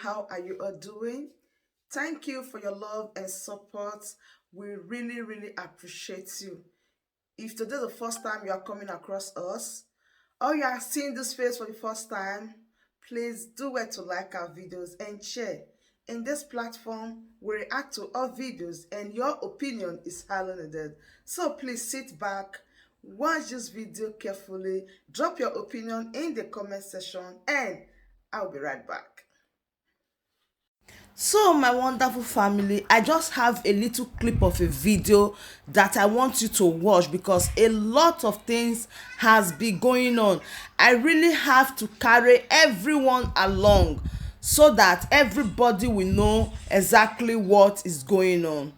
how are you all doing? Thank you for your love and support. We really appreciate you. If today is the first time you are coming across us, or you are seeing this face for the first time, please do well to like our videos and share. In this platform, we react to all videos and your opinion is highly needed. So please sit back, watch this video carefully, drop your opinion in the comment section, and I'll be right back. So my wonderful family, I just have a little clip of a video that I want you to watch because a lot of things has been going on. I really have to carry everyone along so that everybody will know exactly what is going on.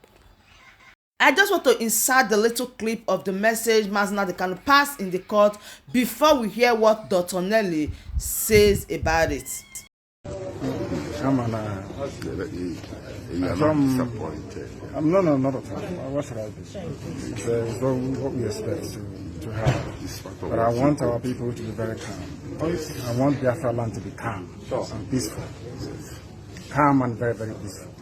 I just want to insert the little clip of the message Nnamdi Kanu passed in the court before we hear what Dr. Nelly says about it. I'm disappointed. No, not at all. What should I do? It's what we expect to have. But I want our people to be very calm. I want Biafra land to be calm and peaceful. Calm and very peaceful.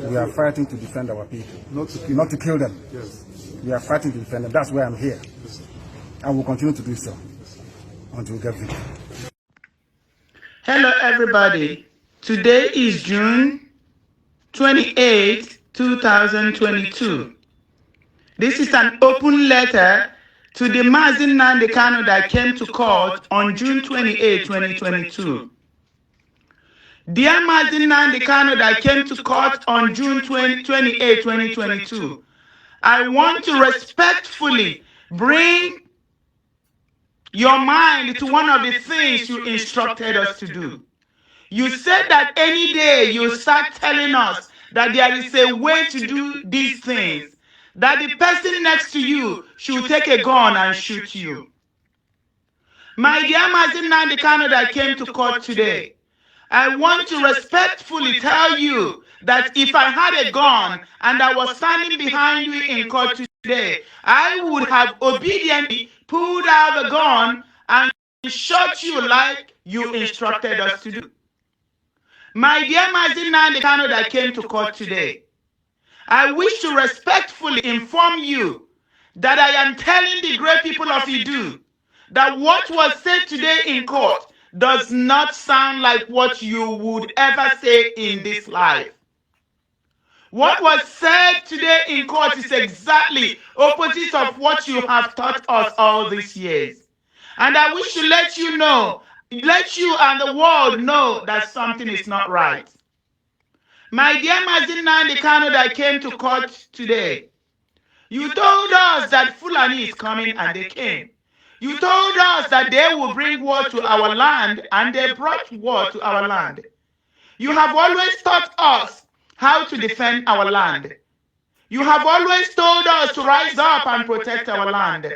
We are fighting to defend our people, not to kill them. Yes. We are fighting to defend them. That's why I'm here. I will continue to do so until we get victory. Hello everybody. Today is June 28, 2022. This is an open letter to the Nnamdi Kanu that came to court on June 28, 2022. Dear Nnamdi Kanu that came to court on June 28, 2022, I want to respectfully bring your mind to one of the things you instructed us to do. You said that any day you start telling us that there is a way to do these things, that the person next to you should take a gun and shoot you. My dear Nnamdi Kanu that came to court today, I want to respectfully tell you that if I had a gun and I was standing behind you in court today, I would have obediently pulled out the gun and shot you like you instructed us to do. My dear Nnamdi Kanu that came to court today, I wish to respectfully inform you that I am telling the great people of Idu that what was said today in court does not sound like what you would ever say in this life. What was said today in court is exactly opposite of what you have taught us all these years. And I wish to let you know, let you and the world know that something is not right. My dear Nnamdi Kanu that came to court today, you told us that Fulani is coming and they came. You told us that they will bring war to our land and they brought war to our land. You have always taught us how to defend our land. You have always told us to rise up and protect our land.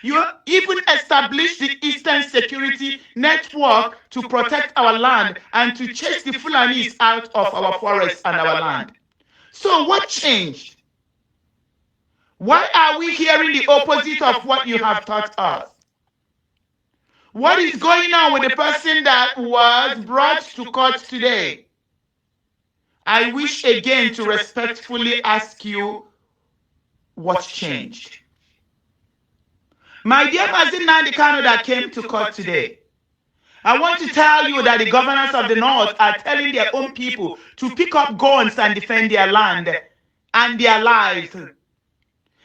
You even established the Eastern Security Network to protect our land and to chase the Fulanis out of our forests and our land. So what changed? Why are we hearing the opposite of what you have taught us? What is going on with the person that was brought to court today? I wish again to respectfully ask you what changed. My dear Nnamdi Kanu that came to court today, I want to tell you that the governors of the North are telling their own people to pick up guns and defend their land and their lives.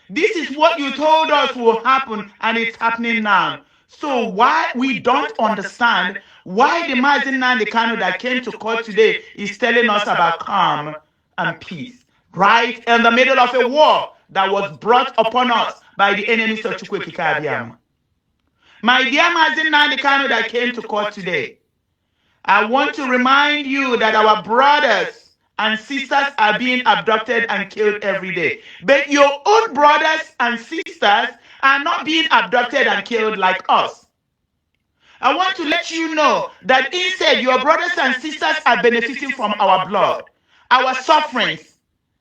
This is what you told us will happen, and it's happening now. So why we don't understand why the Nnamdi Kanu that came to court today is telling us about calm and peace, right in the middle of a war that was brought upon us by the enemies of Chukwuekike. My dear Nnamdi Kanu that came to court today, I want to remind you that our brothers and sisters are being abducted and killed every day. But your own brothers and sisters are not being abducted and killed like us. I want to let you know that instead your brothers and sisters are benefiting from our blood, our sufferings,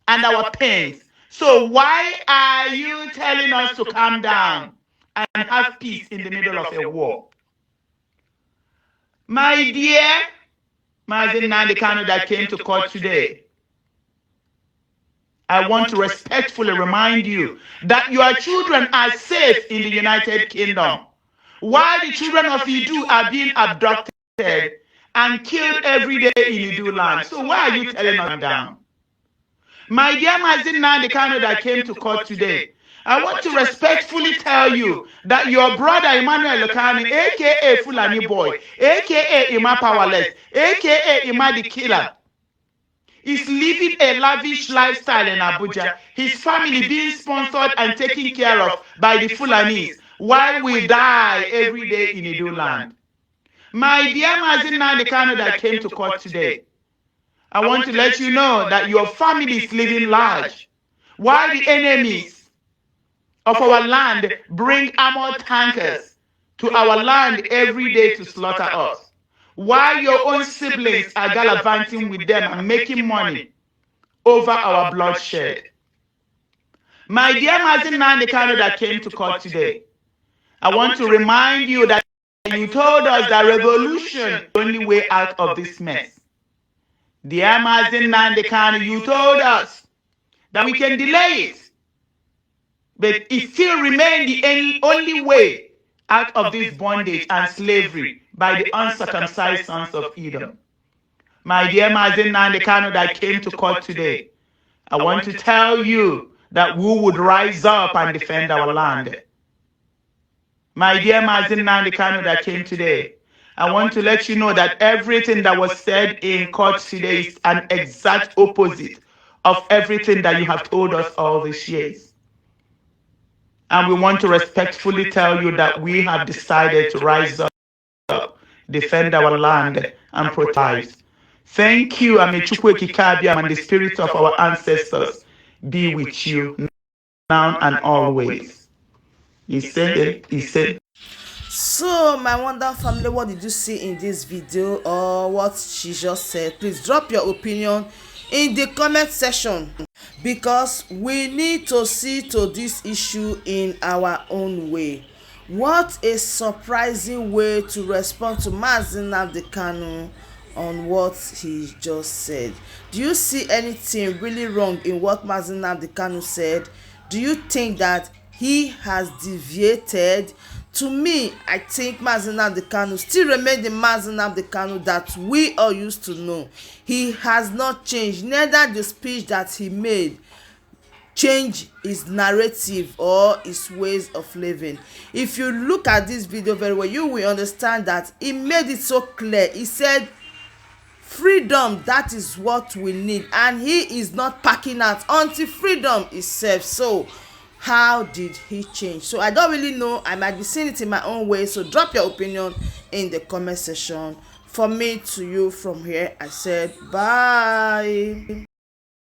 and our pains. So why are you telling us to calm down and have peace in the middle of a war? My dear Mazi Nnamdi Kanu that came to court today, I want to respectfully remind you that your children are safe in the United Kingdom, while the children of Idu are being abducted and killed every day in Idu land. So why are you telling us down? My dear Mazi Nnamdi Kanu that came to court today, I want to respectfully tell you that your brother Emmanuel Kanu, aka Fulani Boy, aka Ima Powerless, aka Ima the Killer, is living a lavish lifestyle in Abuja, his family being sponsored and taken care of by the Fulanis, while we die every day in Idu land. My dear Mazi Nnamdi Kanu that came to court today, I want to let you know that your family is living large, while the enemies of our land bring armored tankers to our land every day to slaughter us, while your own siblings are gallivanting with them and making money over our bloodshed. My dear Mazi Nnamdi Kanu that came to court today, I want to remind you that you told us that revolution is the only way out of this mess. Dear Mazi Nnamdi Kanu, you told us that we can delay it, but it still remains the only way out of this bondage and slavery by the uncircumcised sons of Edom. My dear Mazi Nnamdi Kanu that came to court today, I want to tell you that we would rise up and defend our land. My dear Mazi Nnamdi Kanu that came today, I want to let you know that everything that was said in court today is an exact opposite of everything that you have told us all these years. And we want to respectfully tell you that we have decided to rise up, defend our land, and protect lives. Thank you, Amechukwu Kikabiam, and the spirit of our ancestors be with you now and always. He said. So my wonderful family, what did you see in this video or what she just said? Please drop your opinion in the comment section, because we need to see to this issue in our own way. What a surprising way to respond to Mazi Nnamdi Kanu on what he just said. Do you see anything really wrong in what Mazi Nnamdi Kanu said? Do you think that he has deviated? To me, I think Mazi Nnamdi Kanu still remains the Mazi Nnamdi Kanu that we all used to know. He has not changed, neither the speech that he made change his narrative or his ways of living. If you look at this video very well, you will understand that he made it so clear. He said freedom, that is what we need, and he is not packing out until freedom is served. So how did he change? So I don't really know. I might be seeing it in my own way. So drop your opinion in the comment section. For me to you from here, I said bye.